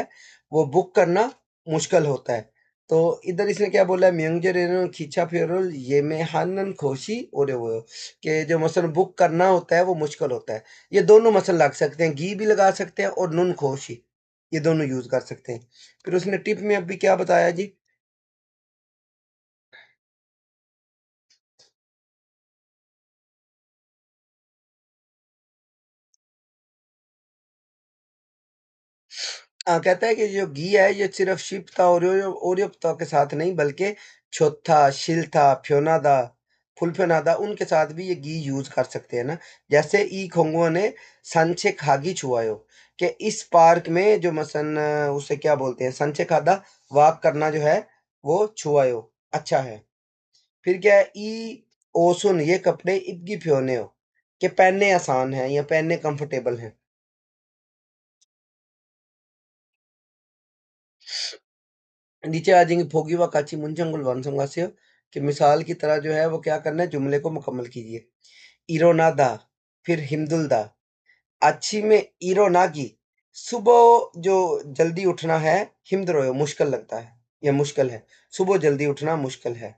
वो बुक करना मुश्किल होता है। तो इधर इसने क्या बोला है म्योंगजेरे खींचा फ्योरुल येमे हानन खोशी और ये वो कि जो मसलन बुक करना होता है वो मुश्किल होता है। ये दोनों मसलन लग सकते हैं, घी भी लगा सकते हैं और नुन खोशी ये दोनों यूज़ कर सकते हैं। फिर उसने टिप में अभी क्या बताया जी? कहता है कि जो घी है ये सिर्फ शिप्ता और ओरियोप्ता के साथ नहीं बल्कि छोथा, शिल्था, फ्योनादा, फुलफ्योनादा उनके साथ भी ये घी यूज़ कर सकते हैं ना। जैसे ई खोंगुआ ने सांचे खागी छुआयो कि इस पार्क में जो मसलन उसे क्या बोलते हैं सांचे खादा वॉक करना जो है वो छुआयो अच्छा है। फिर क्या है ई ओसुन ये कपड़े इतनी फ्योने हो कि पहनने आसान हैं या पहनने कंफर्टेबल हैं। नीचे आ जाएंगे फोगी व काची मुंजंगुल वंशंगा से कि मिसाल की तरह जो है वो क्या करना है जुमले को मुकम्मल कीजिए। इरोनादा फिर हिमदुलदा अच्छी में इरोनागी सुबह जो जल्दी उठना है हिमद्रो मुश्किल लगता है या मुश्किल है सुबह जल्दी उठना मुश्किल है।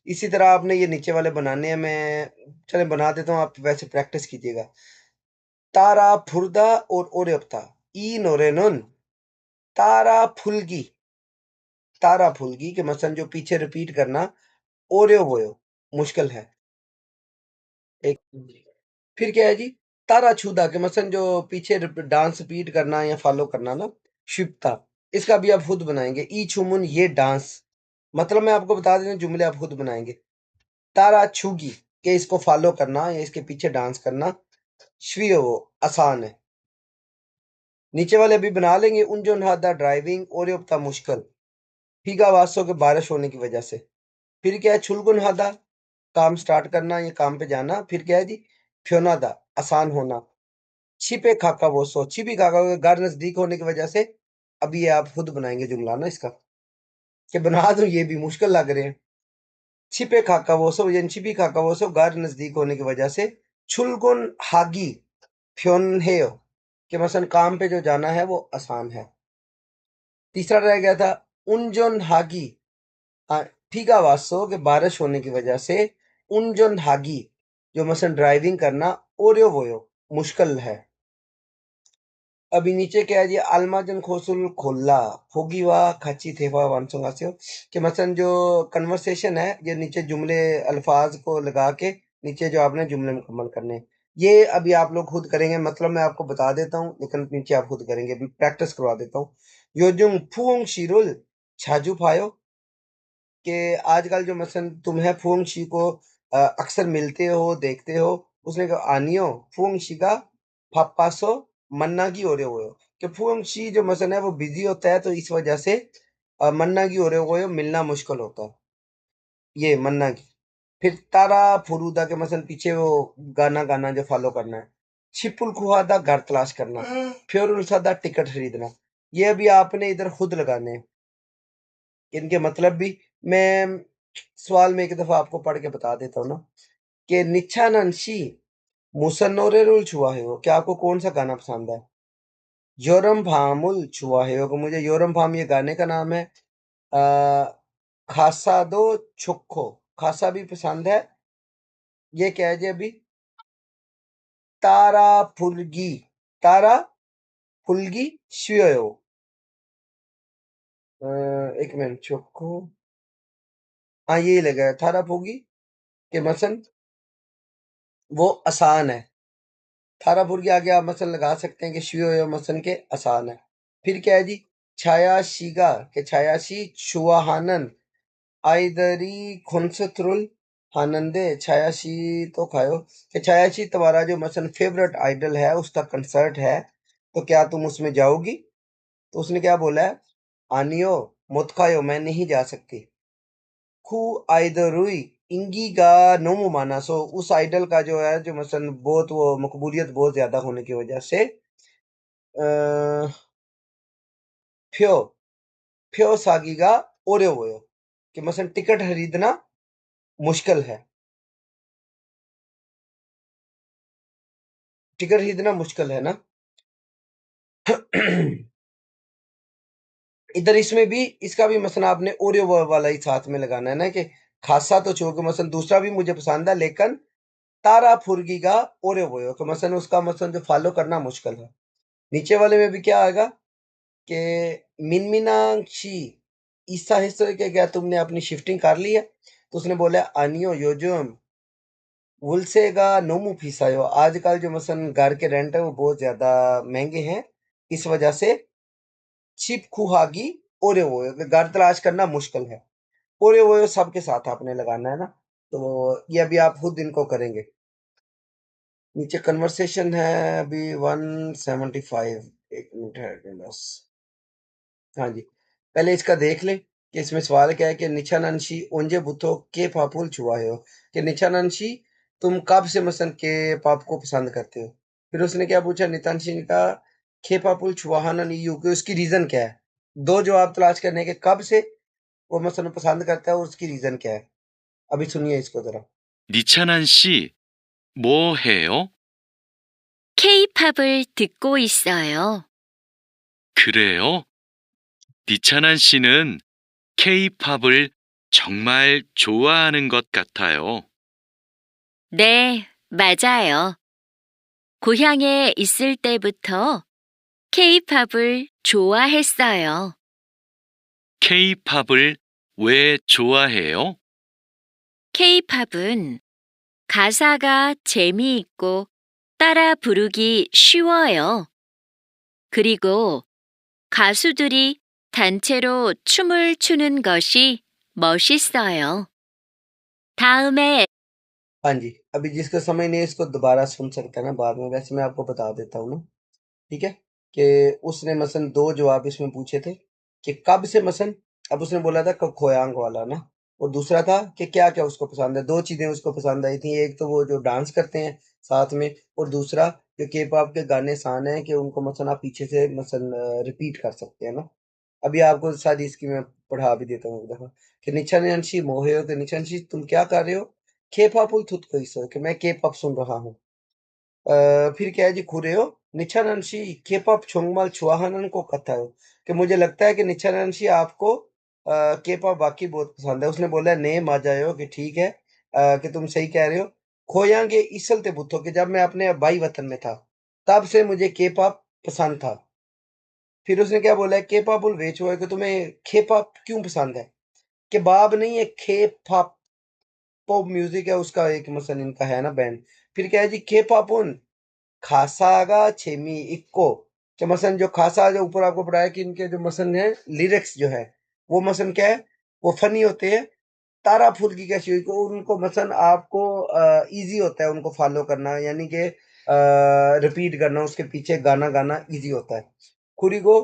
इसी तरह आपने ये नीचे वाले बनाने हैं मैं चले बना देता हूँ आप वैसे प्रैक्टिस कीजिएगा। तारा फुर्दा और ओरेप्ता ई नोरेनुन तारा फुल्गी तारा फुल्गी के मसलन जो पीछे रिपीट करना ओरियो बोयो मुश्किल है। एक फिर क्या है जी तारा छूदा के मसलन जो पीछे डांस रिपीट करना या फॉलो करना ना शिप्ता इसका भी आप खुद बनाएंगे ई छुमुन ये डांस मतलब मैं आपको बता दें जुमले आप खुद बनाएंगे। तारा छूगी के इसको फॉलो करना या इसके पीछे डांस करना श्वियो आसान है। नीचे वाले अभी बना लेंगे उन जो नहादा ड्राइविंग और ये होता मुश्किल फीगा वासों के बारिश होने की वजह से। फिर क्या है छुलगुन हादा काम स्टार्ट करना या काम पे जाना। फिर क्या है जी फ्योनादा आसान होना। छिपे खाका वो सो छिपी खाका के घर नजदीक होने की वजह से। अभी ये आप खुद बनाएंगे जुमला ना इसका कि बना दो ये भी मुश्किल लग रहे हैं। छिपे खाका वो सो यानी छिपी खाका वो सो घर नजदीक होने की वजह से। छुलगुन हागी फ्योनहेयो कि मसलन काम पे जो जाना है वो आसान है। तीसरा रह गया था उनजोन हागी फीगा वासो के बारिश होने की वजह से उनजोन हागी जो मसलन ड्राइविंग करना ओरियो वोयो मुश्किल है। अभी नीचे क्या है जी आलमाजन खोसुल खोला फोगीवा खाची थेवा वांसुंगासियो कि मसलन जो कन्वर्सेशन है ये नीचे जुमले अल्फाज को लगा के नीचे जो आपने जुमले मुकम्मल करने हैं। ये अभी आप लोग खुद करेंगे मतलब मैं आपको बता देता हूँ लेकिन नीचे आप खुद करेंगे अभी प्रैक्टिस करवा देता हूँ। योजुंग फुंग शिरुल छाजू फायो कि आजकल जो मसलन तुम है फ़ोंग शी को अक्सर मिलते हो, देखते हो, उसने कहा आनियो फ़ोंग शी का पापासो मन्ना की ओरे हुए हो कि फ़ोंग शी जो मसलन है वो बिज़ी होता है तो इस वजह से मन्ना की ओरे हुए हो मिलना मुश्किल होता है। ये मन्ना की। फिर तारा फुरूदा के मसलन पीछे वो गाना गाना जो फ़ॉलो करना है। छिपुल खुहादा घर तलाश करना। फ्योरुल सादा टिकट खरीदना। ये अभी आपने इधर खुद लगाने हैं। इनके मतलब भी मैं सवाल में एक दफा आपको पढ़ के बता देता हूँ ना कि निच्छानंशी मुसन्नोरेरुल छुआ है वो क्या आपको कौन सा गाना पसंद है? योरम भामुल छुआ है वो मुझे योरम भाम ये गाने का नाम है। आ, खासा दो छुक्को खासा भी पसंद है। ये क्या है जी अभी तारा फुल्गी 쉬어요. एक मिनट चोको हाँ ये लगा है थारा फुल्गी के मसन वो आसान है थारा फुल्गी आगे आप मसन लगा सकते हैं कि 쉬어요 मसन के आसान है फिर क्या है जी छायाशीगा के छायाशी 추워하는 आइदरी 콘서트를 하는데 छायाशी तो खायो कि छायाशी तुम्हारा जो मसन फेवरेट आइडल है उसका कंसर्ट है तो क्या तुम उसमें जाओगी तो उसने क्या बोला है आनियो मत खायो मैं नहीं जा सकती खू आइदरुई इंगीगा नोमो माना सो उस आइडल का जो है जो मसन बहुत वो मकबूलियत बहुत ज्यादा होने की वजह से फ्यो फ्यो सागीगा ओरे होयो कि मसन टिकट खरीदना मुश्किल है टिकट खरीदना मुश्किल है ना इधर इसमें भी इसका भी मसन आपने ओरियो वाला ही साथ में लगाना है ना कि खासा तो छोड़ के मसन दूसरा भी मुझे पसंद है लेकिन तारा फुर्गी का ओरियो वो तो मसन उसका मसन जो फॉलो करना मुश्किल है नीचे वाले में भी क्या आएगा कि मिनमिनाक्षी ईसा हिस्से के क्या तुमने अपनी शिफ्टिंग कर ली है तो उसने बोला अनियो योजम वुलसेगा नोमू फीसायो आजकल जो मसन घर के रेंट है वो बहुत ज्यादा महंगे हैं इस वजह से छिप खुहागी ओरे वो घर तलाश करना मुश्किल है ओरे वो सबके साथ आपने लगाना है ना तो ये अभी आप खुद इनको करेंगे नीचे कन्वर्सेशन है अभी 175 एक मिनट है बस हाँ जी पहले इसका देख लें कि इसमें सवाल क्या है कि निशानंशी ओंजे बुतो के पापुल छुआए हो कि निशानंशी तुम कब से मसन के पाप को पसंद करते हो फिर उसने क्या पूछा नितानशी ने कहा के पापुल छुआहाना नहीं यू कि उसकी रीजन क्या है दो जवाब तलाश करने के कब से वो मसन पसंद करता है और उसकी रीजन क्या है अभी सुनिए इसको जरा 니찬한 씨, 뭐 해요? K-팝을 듣고 있어요. 그래요? 니찬한 씨는 K-팝을 정말 좋아하는 것 같아요. 네, 맞아요. 고향에 있을 때부터 K-팝을 좋아했어요. K-팝을 왜 좋아해요? K-팝은 가사가 재미있고 따라 부르기 쉬워요. 그리고 가수들이 단체로 춤을 추는 것이 멋있어요. 다음에 हाँ जी अभी जिसको समझ नहीं है इसको दोबारा सुन सकता है ना बाद में वैसे मैं आपको बता देता हूँ ना ठीक है कि उसने मसन दो जवाब इसमें पूछे थे कि कब से मसन अब उसने बोला था खोयांग वाला ना और दूसरा था कि क्या क्या उसको पसंद है दो चीजें उसको पसंद आई थी एक तो वो जो डांस करते हैं साथ में और दूसरा जो के पॉप के गाने आसान है कि उनको मसन आप पीछे से मसन रिपीट कर सकते हैं ना अभी आपको शायद इसकी मैं पढ़ा भी देता हूँ एक दफा कि निशानशी मोहे हो कि निशानशी तुम क्या कर रहे हो के पॉप थुत को कि मैं के पॉप सुन रहा हूँ फिर क्या है जी खुरेयो निशानंशी केपॉप 정말 좋아하는 것 같아요 कि मुझे लगता है कि निशानंशी आपको केपॉप वाकई बहुत पसंद है उसने बोला नहीं माजायो कि ठीक है कि तुम सही कह रहे हो खोयांगे इसलते बुद्धो कि जब मैं अपने भाई वतन में था तब से मुझे केपॉप पसंद था फिर उसने क्या बोला है केपॉप वेच हुआ है कि तुम्हें केपॉप क्यों पसंद है कि बाब नहीं है केपॉप पॉप म्यूजिक है उसका एक मसन इनका है ना बैंड फिर क्या है जी केपॉप खासागा छेमी इक्को कि मसन जो खासा जो ऊपर आपको पढ़ाया कि इनके जो मसन है लिरिक्स जो है वो मसन क्या है वो फनी होते हैं तारा फुल्की का शिव को उनको मसन आपको इजी होता है उनको फॉलो करना यानी कि रिपीट करना उसके पीछे गाना गाना इजी होता है कुरिगो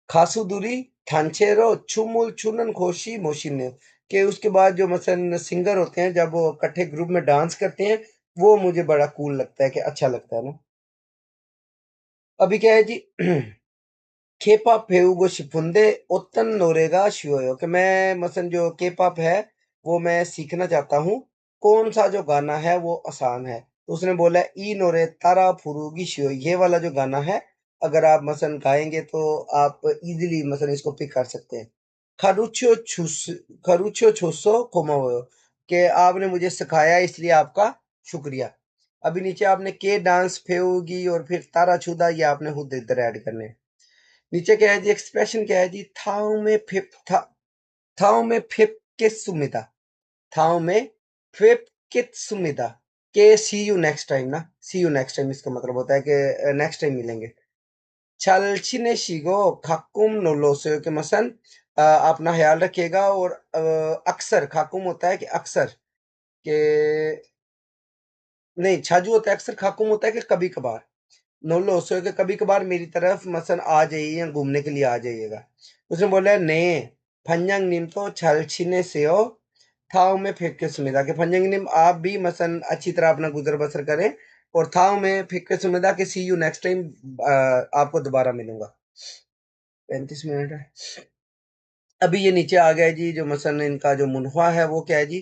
खासुदुरी थांचेरो चुमुल चुनन खोशी मोशिने के उसके बाद जो मसन सिंगर होते हैं जब वो इकट्ठे ग्रुप में डांस करते हैं वो मुझे बड़ा कूल लगता है कि अच्छा लगता है ना अभी क्या है जी K-pop 배우고 싶은데 어떤 노래가 쉬워요? कि मैं मसन जो K-pop है वो मैं सीखना चाहता हूँ कौन सा जो गाना है वो आसान है तो उसने बोला ई नोरे तारा फुरुगी शियो ये वाला जो गाना है अगर आप मसन गाएंगे तो आप इजीली मसन इसको पिक कर सकते हैं खरुचो छुस खरुचो छोसो कोमावो कि आपने मुझे सिखाया इसलिए आपका शुक्रिया अभी नीचे आपने के डांस फेउगी और फिर तारा छुदा ये आपने खुद इधर ऐड करने हैं। नीचे क्या है जी एक्सप्रेशन क्या है जी थाउ में फिप के सुमिदा थाउ में फिप कित सुमिदा के सी यू नेक्स्ट टाइम ना सी यू नेक्स्ट टाइम इसका मतलब होता है कि नेक्स्ट टाइम मिलेंगे 잘 지내시고 가끔 놀러 오세요 कि मसन अपना ख्याल रखिएगा और अक्सर खाकुम होता है कि अक्सर के नहीं छाजू होता है अक्सर खाकुम होता है कि कभी कभार नोलो ओसो के कभी कभार मेरी तरफ मसन आ जाइए या घूमने के लिए आ जाइएगा उसने बोला ने फंजंग निम तो छल छीने से हो थाव में फेंक के सुमिदा के फंजंग निम आप भी मसन अच्छी तरह अपना गुजर बसर करें और थाव में फेंक के सुमिदा के सी यू नेक्स्ट टाइम आपको दोबारा मिलूंगा 35 मिनट है अभी ये नीचे आ गया जी जो मसन इनका जो मुनवा है वो क्या है जी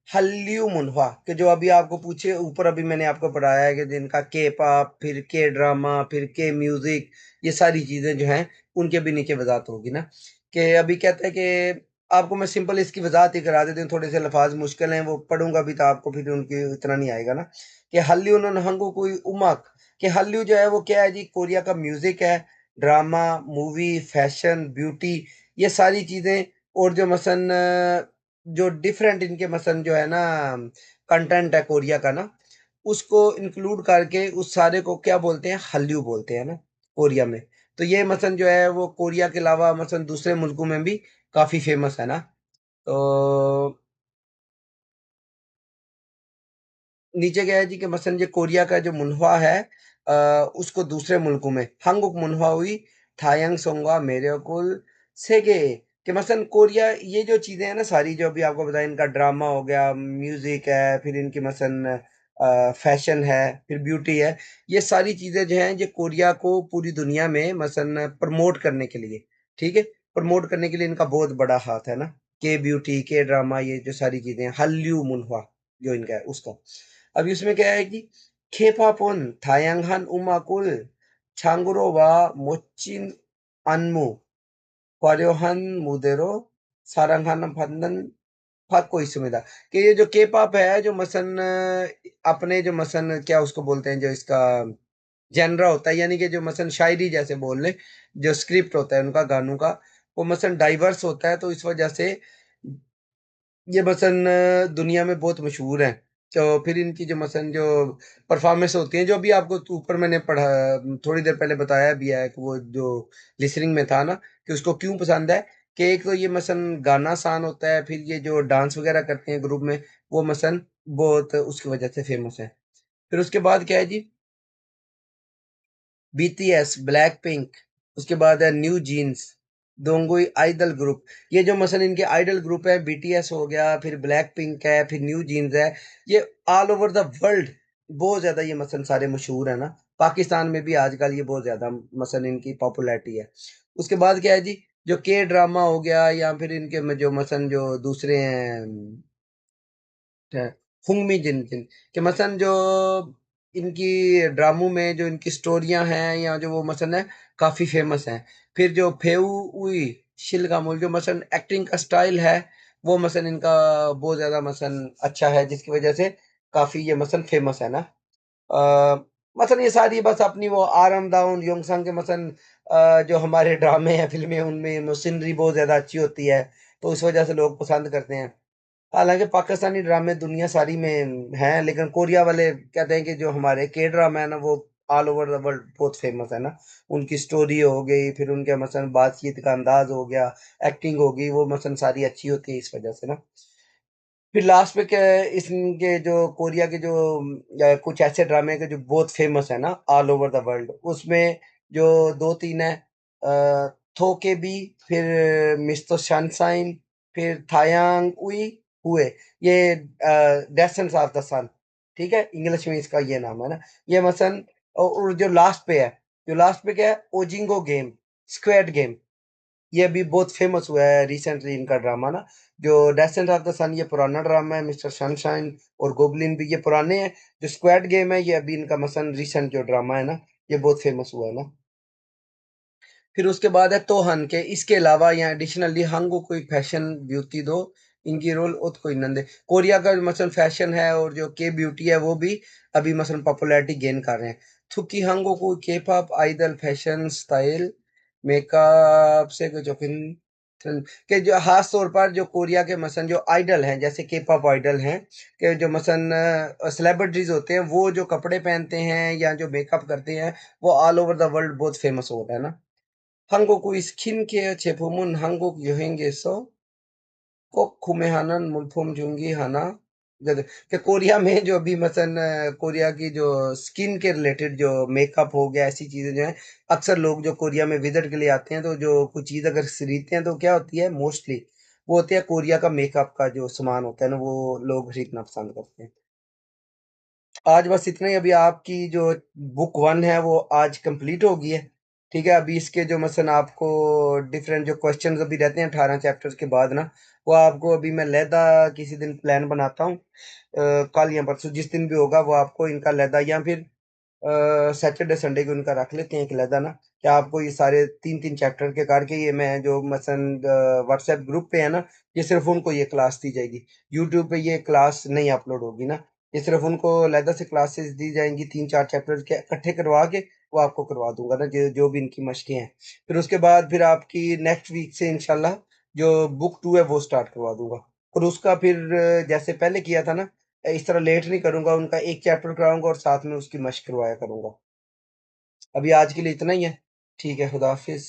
हल्लियू मुनवा कि जो अभी आपको पूछे ऊपर अभी मैंने आपको पढ़ाया है कि जिनका के पॉप फिर के ड्रामा फिर के म्यूजिक ये सारी चीजें जो हैं उनके भी नीचे वजाहत होगी ना कि अभी कहते हैं कि आपको मैं सिंपल इसकी वजाहत ही करा देती हूँ थोड़े से लफाज मुश्किल हैं वो पढ़ूंगा भी तो आपको फिर उनकी इतना नहीं आएगा ना कि हल्लियू नहंगू कोई उमक कि हल्लियू जो है वो क्या है जी कोरिया का म्यूजिक है ड्रामा मूवी फैशन ब्यूटी ये सारी चीजें और जो मसन जो डिफरेंट इनके मसन जो है ना कंटेंट है कोरिया का ना उसको इंक्लूड करके उस सारे को क्या बोलते हैं हल्यू बोलते हैं ना कोरिया में तो ये मसन जो है वो कोरिया के अलावा मसन दूसरे मुल्कों में भी काफी फेमस है ना तो नीचे गया है जी कि मसलन ये कोरिया का जो मुनहवा है उसको दूसरे मुल्कों में हंगुक मुनहवा हुई थायांग सोंगा मेरे कुल सेगे कि मसलन कोरिया ये जो चीजें हैं ना सारी जो अभी आपको बताया इनका ड्रामा हो गया म्यूजिक है फिर इनकी मसलन फैशन है फिर ब्यूटी है ये सारी चीजें जो हैं ये कोरिया को पूरी दुनिया में मसलन प्रमोट करने के लिए ठीक है प्रमोट करने के लिए इनका बहुत बड़ा हाथ है ना के ब्यूटी के ड्रामा ये जो सारी चीजें हल्यू मुनहवा जो इनका है उसका अभी उसमें क्या है कि 케팝은 다양한 음악을 창구로와 멋진 안무, 화려한 무대로 사랑하는 받는 받고 있습니다 कि ये जो के पॉप है जो मसन अपने जो मसन क्या उसको बोलते हैं जो इसका जेनरा होता है यानी कि जो मसन शायरी जैसे बोल ले जो स्क्रिप्ट होता है उनका गानों का वो मसन डाइवर्स होता है तो इस वजह से ये मसन दुनिया में बहुत मशहूर हैं तो फिर इनकी जो मसन जो परफॉर्मेंस होती है जो भी आपको ऊपर मैंने पढ़ा थोड़ी देर पहले बताया भी है कि वो जो लिसनिंग में था ना कि उसको क्यों पसंद है कि एक तो ये मसन गाना आसान होता है फिर ये जो डांस वगैरह करते हैं ग्रुप में वो मसन बहुत उसकी वजह से फेमस है फिर उसके बाद क्या है जी बीटीएस ब्लैक पिंक उसके बाद है न्यू जीन्स दोंगुई आइडल ग्रुप ये जो मसल इनके आइडल ग्रुप है बीटीएस हो गया फिर ब्लैक पिंक है फिर न्यू जीन्स है ये ऑल ओवर द वर्ल्ड बहुत ज्यादा ये मसल सारे मशहूर है ना पाकिस्तान में भी आजकल ये बहुत ज्यादा मसल इनकी पॉपुलैरिटी है उसके बाद क्या है जी जो के ड्रामा हो गया या फिर इनके जो मसल जो दूसरे हैं है, हुंगमी जिन जिन कि मसन जो इनकी ड्रामों में जो इनकी स्टोरियां हैं या जो वो मसन है काफी फेमस हैं फिर जो फेउ उई शिलगामुल जो मसन एक्टिंग का स्टाइल है वो मसन इनका बहुत ज्यादा मसन अच्छा है जिसकी वजह से काफी ये मसन फेमस है ना मसन ये सारी बस अपनी वो आरम दाउन योंगसंग के मसन जो हमारे ड्रामे हैं फिल्में उनमें सीनरी बहुत ज्यादा अच्छी होती है तो उस वजह से लोग पसंद करते हैं हालांकि पाकिस्तानी ड्रामे दुनिया सारी में हैं लेकिन कोरिया वाले कहते हैं कि जो हमारे के ड्रामा है ना वो ऑल ओवर द वर्ल्ड बहुत फेमस है ना उनकी स्टोरी हो गई फिर उनके मसन बातचीत का अंदाज हो गया एक्टिंग हो गई वो मसन सारी अच्छी होती है इस वजह से ना फिर लास्ट में क्या है इसके जो कोरिया के जो कुछ ऐसे ड्रामे के जो बहुत फेमस है ना ऑल ओवर द वर्ल्ड उसमें जो दो तीन है थोके भी फिर मिस्टर सनशाइन फिर थायांग उई हुए ये डेसेंट्स ऑफ द सन ठीक है इंग्लिश में इसका ये नाम है ना ये मसन और जो लास्ट पे है जो लास्ट पे क्या है ओजिंगो गेम स्क्वेड गेम ये अभी बहुत फेमस हुआ है रिसेंटली इनका ड्रामा ना जो डेसेंट ऑफ द सन ये पुराना ड्रामा है मिस्टर सनशाइन और गोबलिन भी ये पुराने हैं जो स्क्वाड गेम है ये अभी इनका मसन रिसेंट जो ड्रामा है ना ये बहुत फेमस हुआ है ना फिर उसके बाद है तोहन के इसके अलावा यहाँ एडिशनली हंगो कोई फैशन ब्यूटी दो इनकी रोल उत कोई नंदे कोरिया का मसलन फैशन है और जो के ब्यूटी है वो भी अभी मसलन पॉपुलैरिटी गेन कर रहे हैं थुकी हंगो को के pop idol fashion style makeup से जो कि जो खास तौर पर जो कोरिया के मसलन जो आइडल हैं जैसे के पॉप आइडल हैं कि जो मसलन सेलिब्रिटीज होते हैं वो जो कपड़े पहनते हैं या जो मेकअप करते हैं वो ऑल ओवर द वर्ल्ड बहुत फेमस हो रहा है ना 한국 스킨케어 제품은 한국 여행에서 꼭 구매하는 물품 중에 하나 जैसे कि कोरिया में जो अभी मसलन कोरिया की जो स्किन के रिलेटेड जो मेकअप हो गया ऐसी चीजें जो हैं अक्सर लोग जो कोरिया में विजिट के लिए आते हैं तो जो कुछ चीज अगर खरीदते हैं तो क्या होती है मोस्टली वो होती है कोरिया का मेकअप का जो सामान होता है ना वो लोग खरीदना पसंद करते हैं आज बस इतना ही अभी आपकी जो बुक 1 है वो आज कंप्लीट हो गई है ठीक है अभी इसके जो मसलन आपको डिफरेंट जो क्वेश्चंस अभी रहते हैं 18 चैप्टर्स के बाद ना वो आपको अभी मैं लहदा किसी दिन प्लान बनाता हूँ कल या परसों जिस दिन भी होगा वो आपको इनका लहदा या फिर सैटरडे संडे को इनका रख लेते हैं एक लहदा ना क्या आपको ये सारे 3-3 चैप्टर के करके ये मैं जो मसलन व्हाट्सएप ग्रुप पे है ना ये सिर्फ उनको ये क्लास दी जाएगी यूट्यूब पे ये क्लास नहीं अपलोड होगी ना ये सिर्फ उनको अलहदा से क्लासेस दी जाएंगी 3-4 चैप्टर के इकट्ठे करवा के वो आपको करवा दूंगा ना जो भी इनकी मशकें हैं फिर उसके बाद फिर आपकी नेक्स्ट वीक से इंशाल्लाह जो बुक 2 है वो स्टार्ट करवा दूंगा और उसका फिर जैसे पहले किया था ना इस तरह लेट नहीं करूंगा उनका एक चैप्टर कराऊंगा और साथ में उसकी मशक करवाया करूंगा अभी आज के लिए इतना ही है ठीक है खुदा हाफिज